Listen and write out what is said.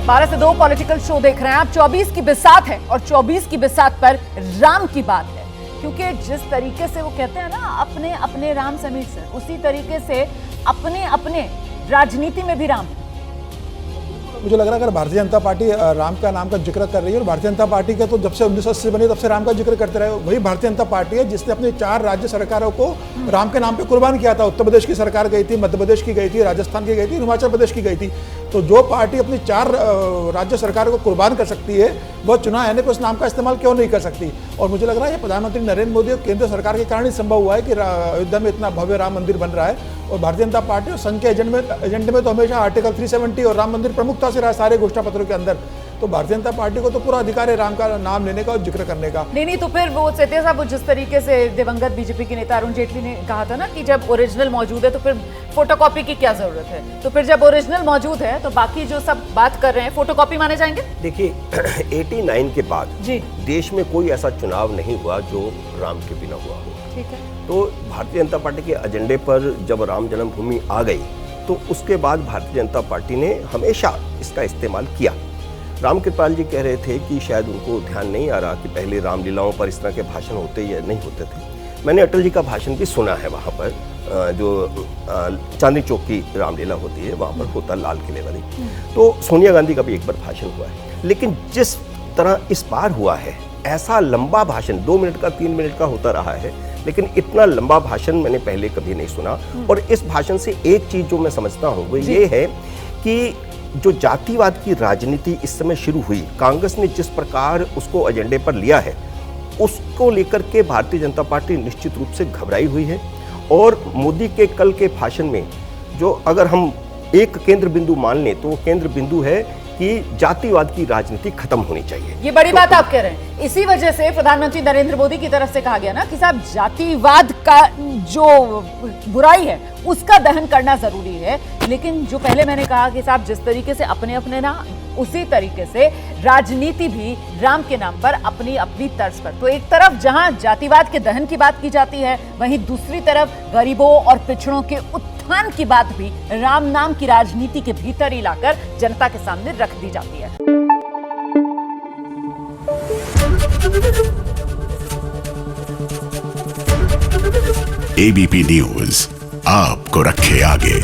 12 से 2 political show देख रहे हैं आप। 24 की बिसात है और 24 की बिसात पर राम की बात है, क्योंकि जिस तरीके से वो कहते हैं ना अपने अपने राम समीर से, उसी तरीके से अपने अपने राजनीति में भी राम है। मुझे लग रहा है अगर भारतीय जनता पार्टी राम का नाम का जिक्र कर रही है, और भारतीय जनता पार्टी का तो जब से 1980 बनी तब से राम का जिक्र करते रहे, वही भारतीय जनता पार्टी है जिसने अपनी 4 राज्य सरकारों को राम के नाम पे कुर्बान किया था। उत्तर प्रदेश की सरकार गई थी, मध्य प्रदेश की गई थी, राजस्थान की गई थी, हिमाचल प्रदेश की गई थी। तो जो पार्टी अपनी 4 राज्य सरकारों को कुर्बान कर सकती है, वह चुनाव आने पर उस नाम का इस्तेमाल क्यों नहीं कर सकती। और मुझे लग रहा है ये प्रधानमंत्री नरेंद्र मोदी और केंद्र सरकार के कारण ही संभव हुआ है कि अयोध्या में इतना भव्य राम मंदिर बन रहा है। और भारतीय जनता पार्टी और संघ के एजेंडे में तो हमेशा आर्टिकल 370 और राम मंदिर प्रमुखता से रहा सारे घोषणा पत्रों के अंदर। तो भारतीय जनता पार्टी को तो पूरा अधिकार है राम का नाम लेने का और जिक्र करने का। नहीं तो फिर वो सेठिया साहब, जिस तरीके से दिवंगत बीजेपी के नेता अरुण जेटली ने कहा था ना कि जब ओरिजिनल मौजूद है तो फिर फोटोकॉपी की क्या जरूरत है। तो फिर जब ओरिजिनल मौजूद है तो बाकी जो सब बात कर रहे हैं फोटोकॉपी माने जाएंगे। देखिए 89 के बाद जी देश में कोई ऐसा चुनाव नहीं हुआ जो राम के बिना हुआ हो। ठीक है। तो भारतीय जनता पार्टी के एजेंडे पर जब राम जन्मभूमि आ गई तो उसके बाद भारतीय जनता पार्टी ने हमेशा इसका इस्तेमाल किया। राम कृपाल जी कह रहे थे कि शायद उनको ध्यान नहीं आ रहा कि पहले रामलीलाओं पर इस तरह के भाषण होते या नहीं होते थे। मैंने अटल जी का भाषण भी सुना है, वहाँ पर जो चांदनी चौक की रामलीला होती है वहाँ पर होता लाल किले वाली। तो सोनिया गांधी का भी एक बार भाषण हुआ है, लेकिन जिस तरह इस बार हुआ है ऐसा लंबा भाषण 2 मिनट का 3 मिनट का होता रहा है, लेकिन इतना लंबा भाषण मैंने पहले कभी नहीं सुना। और इस भाषण से एक चीज जो मैं समझता हूँ वो ये है कि जो जातिवाद की राजनीति इस समय शुरू हुई, कांग्रेस ने जिस प्रकार उसको एजेंडे पर लिया है उसको लेकर के भारतीय जनता पार्टी निश्चित रूप से घबराई हुई है। और मोदी के कल के भाषण में जो अगर हम एक केंद्र बिंदु मान लें तो वो केंद्र बिंदु है कि जातिवाद की राजनीति खत्म होनी चाहिए। ये बड़ी बात आप कह रहे हैं। इसी वजह से प्रधानमंत्री नरेंद्र मोदी की तरफ से कहा गया ना कि साहब जातिवाद का जो बुराई है उसका दहन करना जरूरी है। लेकिन जो पहले मैंने कहा कि साहब जिस तरीके से अपने अपने ना, उसी तरीके से राजनीति भी राम के नाम पर अपनी अपनी तर्ज पर। तो एक तरफ जहां जातिवाद के दहन की बात की जाती है, वहीं दूसरी तरफ गरीबों और पिछड़ों के उत्थान की बात भी राम नाम की राजनीति के भीतर ही लाकर जनता के सामने रख दी जाती है। एबीपी न्यूज आपको रखे आगे।